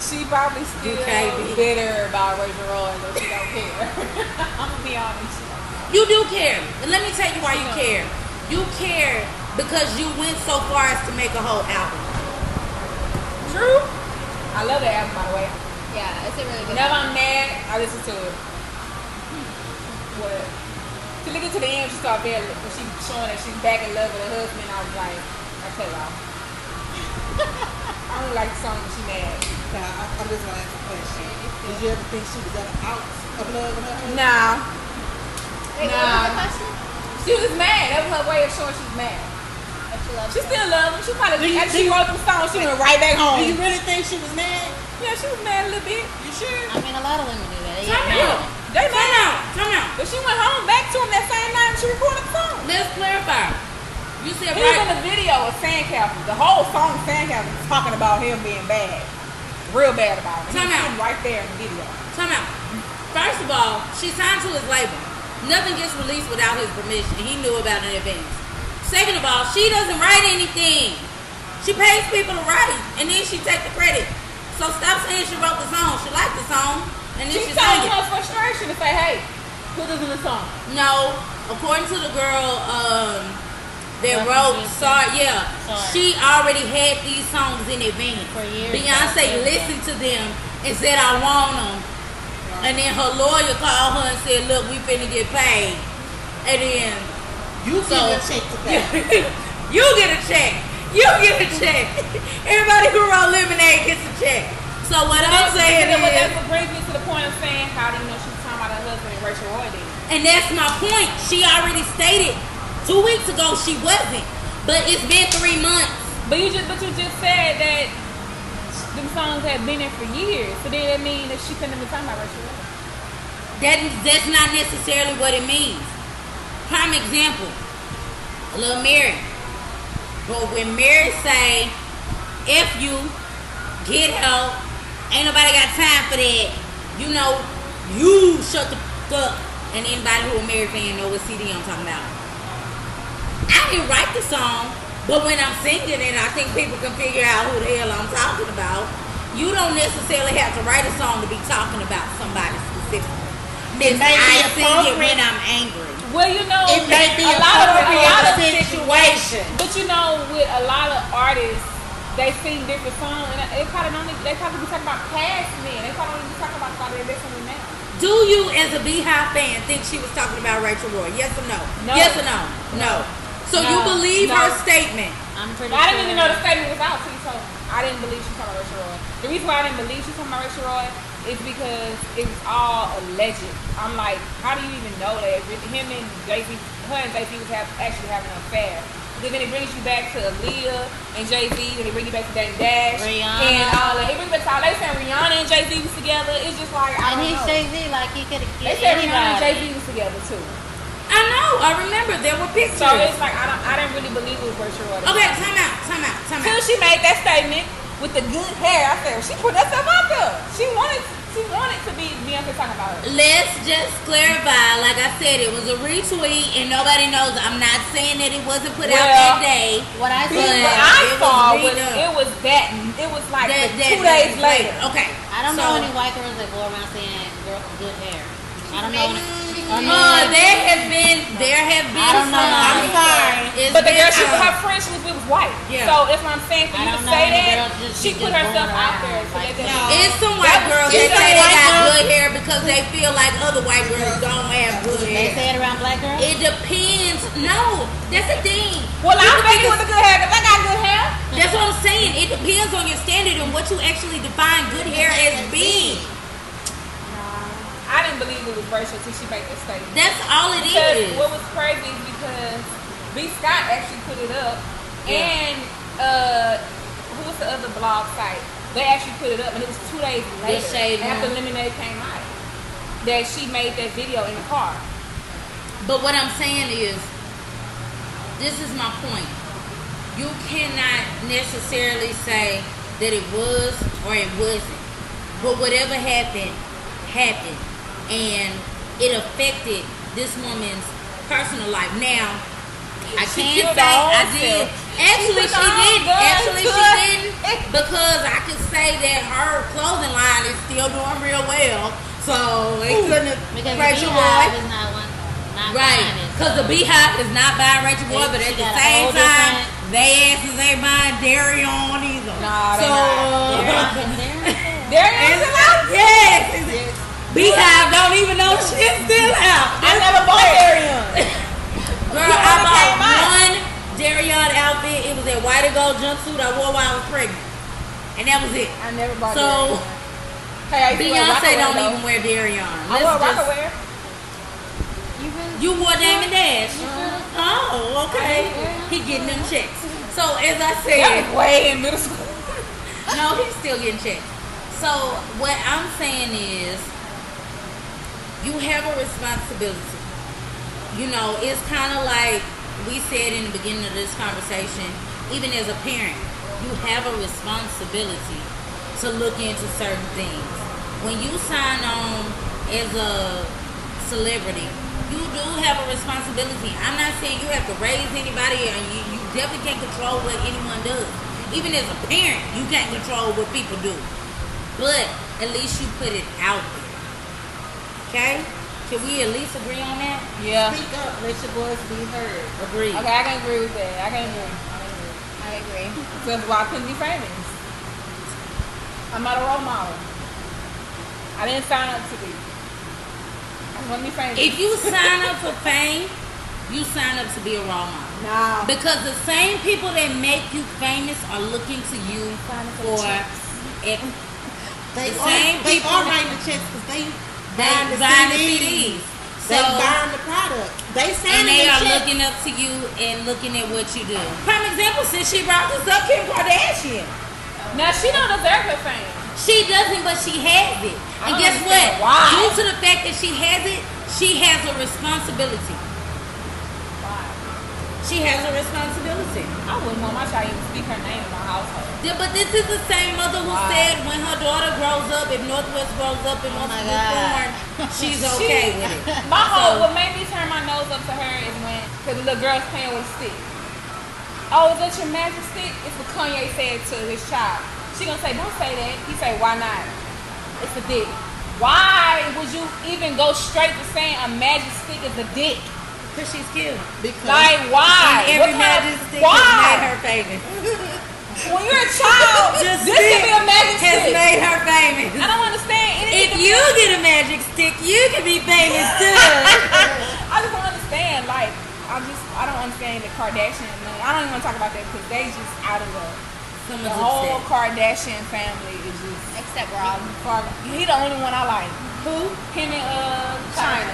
She probably still bitter about Rachel Roy, but she don't care. I'm gonna be honest. You do care, and let me tell you why you care. You care because you went so far as to make a whole album. True. I love that album, by the way. Yeah, it's a really good Whenever album. I'm mad, I listen to it. What? To look to the end, she started being, when she showing that she's back in love with her husband, I was like, I cut it off. I don't like the song when she mad. I'm just gonna ask a question. Did you ever think she was ever out of love with her husband? Nah. Wait, what was the question? She was mad. That was her way of showing she was mad. She still loves him. She probably, after she wrote them songs, she went right back home. Do you really think she was mad? Yeah, she was mad a little bit. You sure? I mean, a lot of women do that. They mad. Come out. But she went home back to him that same night and she recorded the song. Let's clarify. You said he was in the video of Sandcastle. The whole song of Sandcastle was talking about him being bad. Real bad about him. He was right there in the video. Time out. First of all, she signed to his label. Nothing gets released without his permission. He knew about it in advance. Second of all, she doesn't write anything. She pays people to write, and then she takes the credit. So stop saying she wrote the song. She liked the song, and then she sang it. She told her frustration to say, hey, put this in the song. No, according to the girl that wrote Sorry, she already had these songs in advance. For years. Beyonce listened to them and said, I want them. And then her lawyer called her and said, look, we finna get paid. And then you get a check today. You get a check. You get a check. Everybody who wrote Lemonade gets a check. So what I'm saying is, that brings me to the point of saying, how do you know she was talking about her husband and Rachel Roy did? And that's my point. She already stated 2 weeks ago she wasn't. But it's been 3 months. But you just said that them songs have been there for years. So then that means that she couldn't have been talking about Rachel Roy. That's not necessarily what it means. Prime example, Lil Mary. But when Mary say, if you get help, ain't nobody got time for that. You know, you shut the fuck up. And anybody who a Mary fan know what CD I'm talking about. I didn't write the song, but when I'm singing it, I think people can figure out who the hell I'm talking about. You don't necessarily have to write a song to be talking about somebody specifically. I sing it when I'm angry. Well, you know, it may be a lot of situation. But you know, with a lot of artists, they sing different songs, and they probably be talking about past men. They probably don't be talking about somebody they're listening now. Do you, as a Beehive fan, think she was talking about Rachel Roy? Yes or no? No. Yes or no? No. So you believe her statement? I'm pretty I didn't even know the statement was out till you told me. I didn't believe she was talking about Rachel Roy. The reason why I didn't believe she was talking about Rachel Roy is because it was all alleged. I'm like, how do you even know that? Him and Jay-Z, her and Jay-Z was actually having an affair. Then it brings you back to Aaliyah and Jay-Z, then it brings you back to Danny Dash. Rihanna. And all that. It brings back to all, they saying Rihanna and Jay-Z was together. It's just like, I don't know. And he's Jay-Z, like he could have They said Rihanna and Jay-Z was together too. I know. I remember there were pictures. So it's like, I didn't really believe it was Rachel Roy. Okay, time out. Until she made that statement with the good hair, I said, well, she put herself out there. She wanted to be Beyonce talking about her. Let's just clarify. Like I said, it was a retweet, and nobody knows. I'm not saying that it wasn't put out that day. What I said, it was like 2 days later. Okay. I don't know any white girls that go around saying girl with good hair. I don't know. There have been. I don't know. I'm sorry. But the girl her friend she was with was white. Yeah. So that's what I'm saying. For you to say that, she put herself out there. It's some white girls that say they got good hair because they feel like other white girls don't have good hair. They say it around black girls? It depends. No, that's the thing. Well, I'm making with the good hair because I got good hair. That's what I'm saying. It depends on your standard and what you actually define good hair as being. I didn't believe it was Rachel until she made that statement. That's all it is. What was crazy is because B. Scott actually put it up, and who was the other blog site? They actually put it up, and it was 2 days later after Lemonade came out that she made that video in the car. But what I'm saying is, this is my point. You cannot necessarily say that it was or it wasn't, but whatever happened. And it affected this woman's personal life. Now, I can't say I did. Actually, she didn't. Actually, she didn't. Because I could say that her clothing line is still doing real well. So it couldn't have Because Rachel the Beehive Boy. is not one. Not Right. buying it, Because so. the Beehive is not buying Rachel Boy, but at She the got a same whole time, different- they asses ain't buying Darion either. Nah, they so, not. It's like, yes. Beehive don't even know shit's still out. I never bought Ariana. Girl, I bought one Darion outfit. It was that white and gold jumpsuit I wore while I was pregnant. And that was it. I never bought So, Ariana. Hey, I used to wear Beyonce Rockaway, don't though. even wear Darion. I wore Rockaway. You wore Dame and Dash. Oh, okay. He getting them checks. So, as I That said, was way in middle school. no, he's still getting checks. So, what I'm saying is, you have a responsibility. You know, it's kind of like we said in the beginning of this conversation, even as a parent, you have a responsibility to look into certain things. When you sign on as a celebrity, you do have a responsibility. I'm not saying you have to raise anybody, and you definitely can't control what anyone does. Even as a parent, you can't control what people do. But at least you put it out there. Okay? Can we at least agree on that? Yeah. Speak up, let your voice be heard. Agree. Okay, I can agree with that. I can agree. I agree. Because why couldn't be famous? I'm not a role model. I didn't sign up to be. I just want to be famous. If you sign up for fame, you sign up to be a role model. Nah. Because the same people that make you famous are looking to you for They the same they people are writing the checks because they buying the buying the CDs. CDs. They So, buying the product. They and signing they the are check. looking up to you and looking at what you do. Prime example, since she brought this up, Kim Kardashian. Now, she don't deserve her fame. She doesn't, but she has it. I And don't guess what? understand why. Due to the fact that she has it, she has a responsibility. Why? She has a responsibility. I wouldn't want my child to even speak her name in my household. Yeah, but this is the same mother who Why? said when her daughter grows up, if Northwest grows up and wants my to be God. born, she's okay with it. My whole, So- what made me turn my nose up to her is when, because the little girl's playing with a stick. Oh, is that your magic stick? It's what Kanye said to his child. She gonna say, don't say that. He say, why not? It's a dick. Why would you even go straight to saying a magic stick is a dick? Because she's cute. Because Like, why? And every What kind magic of- stick has made why? her famous. When you're a child, Just this could be a magic has stick. made her famous. I don't understand anything. If you get a magic stick, you can be famous too. I just don't understand. Like, I don't understand the Kardashian. I don't even want to talk about that because they just out of the Someone's whole upset. Kardashian family is just. Except Rob. He the only one I like. Who? Him and China.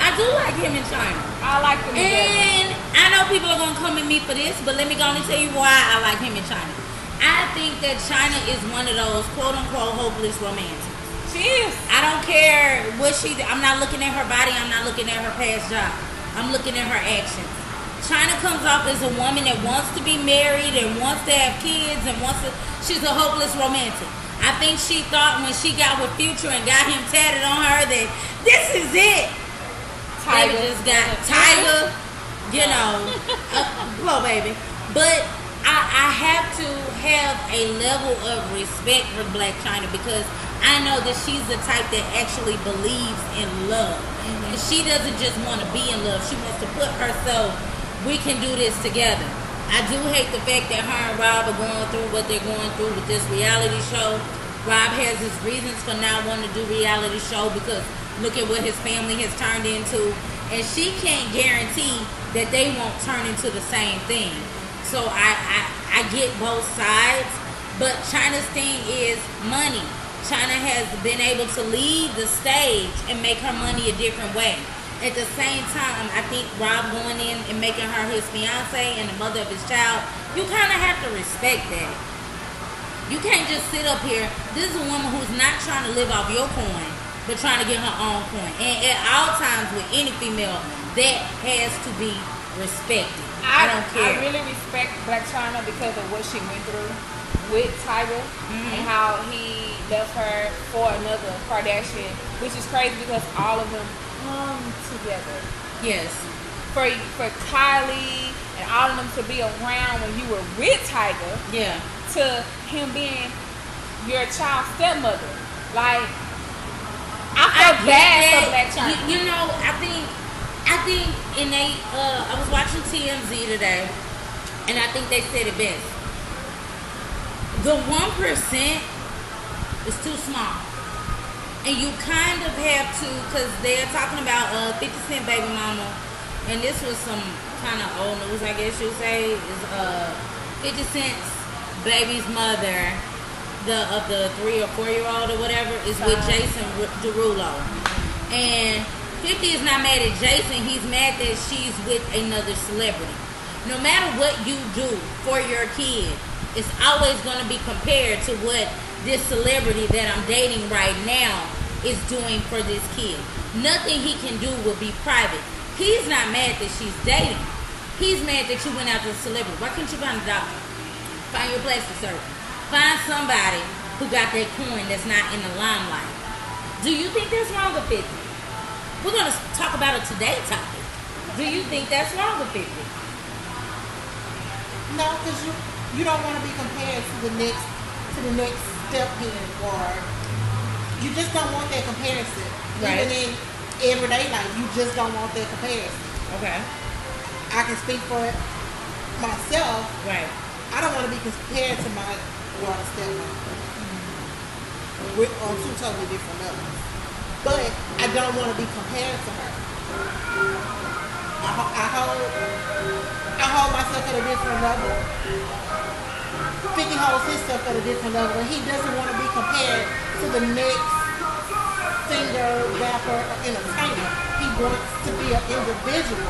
I do like him in China. I like them together. And I know people are gonna come at me for this, but let me go and tell you why I like him in China. I think that China is one of those quote unquote hopeless romantics. She is. I don't care what I'm not looking at her body, I'm not looking at her past job. I'm looking at her actions. China comes off as a woman that wants to be married and wants to have kids and she's a hopeless romantic. I think she thought when she got with Future and got him tatted on her that this is it. Tiger. Baby just got Tiger, you know, blow baby. But I have to have a level of respect for Black China because I know that she's the type that actually believes in love. And she doesn't just want to be in love. She wants to put herself, we can do this together. I do hate the fact that her and Rob are going through what they're going through with this reality show. Rob has his reasons for not wanting to do reality show because look at what his family has turned into. And she can't guarantee that they won't turn into the same thing. So I get both sides. But China's thing is money. China has been able to lead the stage and make her money a different way. At the same time, I think Rob going in and making her his fiance and the mother of his child, you kind of have to respect that. You can't just sit up here. This is a woman who's not trying to live off your coin, but trying to get her own coin. And at all times with any female, that has to be respected. I don't care. I really respect Black China because of what she went through with Tiger and how he left her for another Kardashian, which is crazy because all of them come together. Yes. For Kylie and all of them to be around when you were with Tiger Yeah. to him being your child's stepmother. Like, I felt bad for Black China. You know, I think, and they, I was watching TMZ today, and I think they said it best. The 1% is too small. And you kind of have to, because they're talking about 50 Cent baby mama, and this was some kind of old news, I guess you'd say, is 50 Cent's baby's mother, of the 3 or 4-year-old or whatever, is with Jason Derulo. And 50 is not mad at Jason, he's mad that she's with another celebrity. No matter what you do for your kid, it's always going to be compared to what this celebrity that I'm dating right now is doing for this kid. Nothing he can do will be private. He's not mad that she's dating. He's mad that you went out to a celebrity. Why couldn't you find a doctor? Find your plastic surgeon. Find somebody who got that coin that's not in the limelight. Do you think that's wrong with 50? We're going to talk about a today topic. Do you think that's wrong with 50? No, because you don't want to be compared to the next step here, or you just don't want that comparison. Right. Even in everyday life, you just don't want that comparison. Okay. I can speak for myself. Right. I don't want to be compared to my daughter's stepmom. We're on two totally different levels. But I don't want to be compared to her. I hold myself at a different level. 50 holds his stuff at a different level, and he doesn't want to be compared to the next singer, rapper, or entertainer. He wants to be an individual,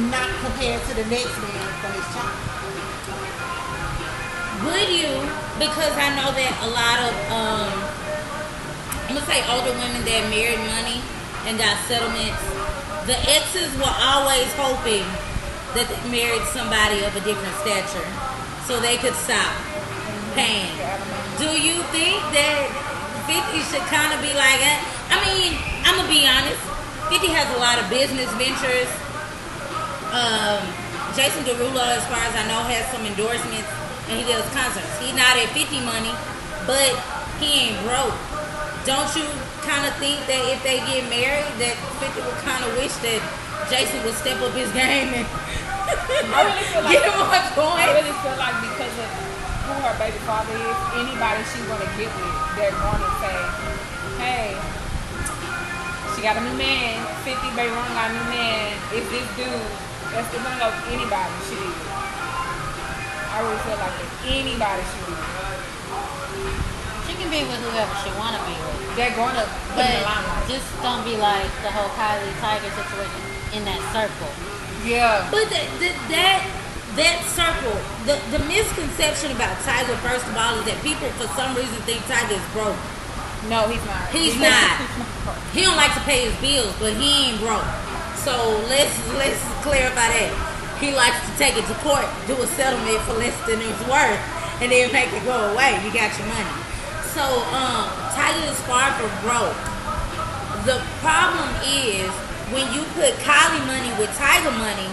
not compared to the next man for his child. Would you, because I know that a lot of, I'm going to say older women that married money and got settlements, the exes were always hoping that they married somebody of a different stature so they could stop paying. Do you think that 50 should kind of be like that? I mean, I'm going to be honest. 50 has a lot of business ventures. Jason Derulo, as far as I know, has some endorsements and he does concerts. He's not at 50 money, but he ain't broke. Don't you kind of think that if they get married, that 50 would kind of wish that Jason would step up his game and I really feel like get him on point? I really feel like because of who her baby father is, anybody she want to get with, they're going to say, hey, she got a new man, 50 baby mama got a new man, it's this dude. It's going to go with anybody she is. I really feel like that anybody she is. She can be with whoever she want to be with. They're going to put in the But limelight. just don't be like the whole Kylie Tiger situation in that circle. Yeah. But that circle, the misconception about Tiger, first of all, is that people for some reason think Tiger is broke. No, he's not. He's not. He don't like to pay his bills, but he ain't broke. So let's clarify that. He likes to take it to court, do a settlement for less than it's worth, and then make it go away. You got your money. So Tiger is far from broke. The problem is when you put Kylie money with Tiger money,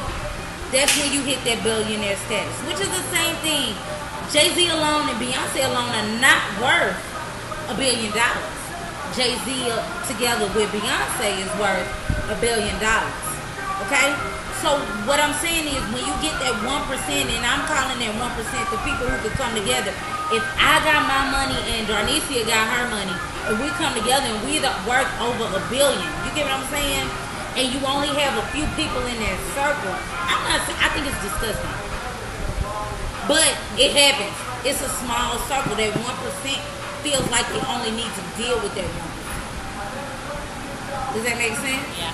that's when you hit that billionaire status, which is the same thing. Jay-Z alone and Beyonce alone are not worth $1 billion. Jay-Z together with Beyonce is worth $1 billion. Okay? So what I'm saying is when you get that 1%, and I'm calling that 1% the people who could come together. If I got my money and Darnicia got her money, and we come together and we worth over $1 billion, you get what I'm saying? And you only have a few people in that circle, I think it's disgusting. But it happens. It's a small circle. That 1% feels like they only need to deal with that 1%. Does that make sense? Yeah.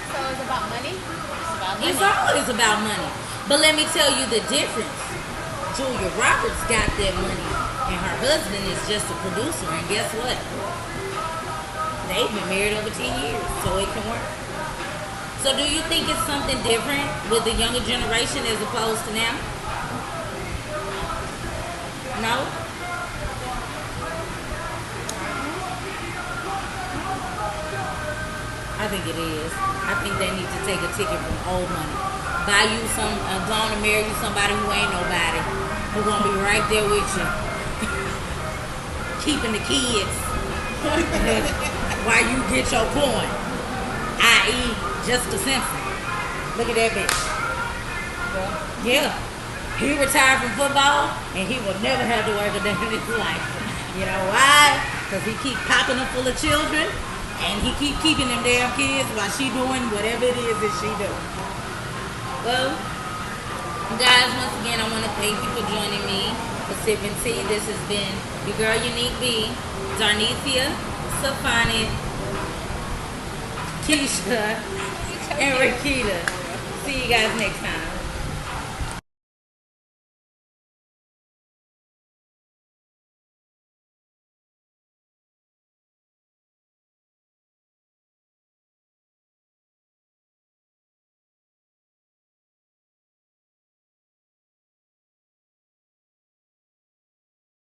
So it's about money? It's about money. It's always about money. But let me tell you the difference. Julia Roberts got that money, and her husband is just a producer. And guess what? They've been married over 10 years, so it can work. So do you think it's something different with the younger generation as opposed to now? No? I think it is. I think they need to take a ticket from old money. buy you some, go on and marry you somebody who ain't nobody, who gonna be right there with you, keeping the kids while you get your coin, i.e. Jessica Simpson. Look at that bitch. Yeah. He retired from football and he will never have to work a day in his life. You know why? Because he keep popping them full of children and he keep keeping them damn kids while she doing whatever it is that she do. Well, guys, once again, I want to thank you for joining me for Sippin' Tea. This has been your girl Unique B, Darnithia, Safani, Keisha, and Rakita. See you guys next time.